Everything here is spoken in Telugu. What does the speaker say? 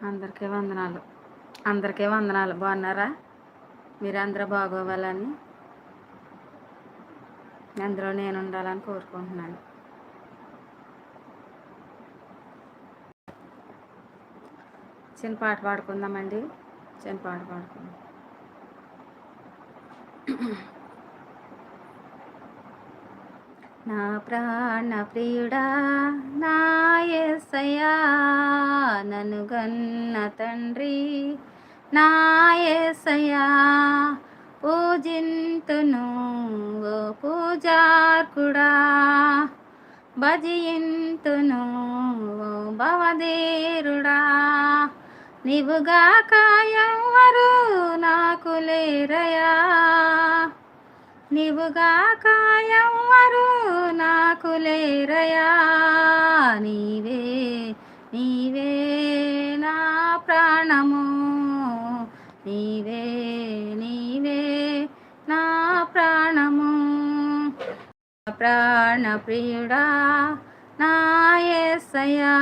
అందరికీ వందనాలు. అందరికీ వందనాలు. బాగున్నారా? మీరందరూ బాగోవాలని, అందులో నేను ఉండాలని కోరుకుంటున్నాను. చిన్న పాట పాడుకుందామండి. చిన్న పాట పాడుకుందాం. నా ప్రాణ ప్రియుడా నా యేసయ్యా, నన్ను గన్న తండ్రి నా యేసయ్యా, పూజింతును ఓ పూజార్కుడా, భజింతును ఓ భవదేరుడా, నీవుగాక ఎవ్వరు నాకు లేరయా, నీవుగాక ఎవ్వరు నాకు లేరయా, నీవే నీవే నా ప్రాణము, నీవే నీవే నా ప్రాణము, ప్రాణ ప్రియుడా నా యేసయ్యా.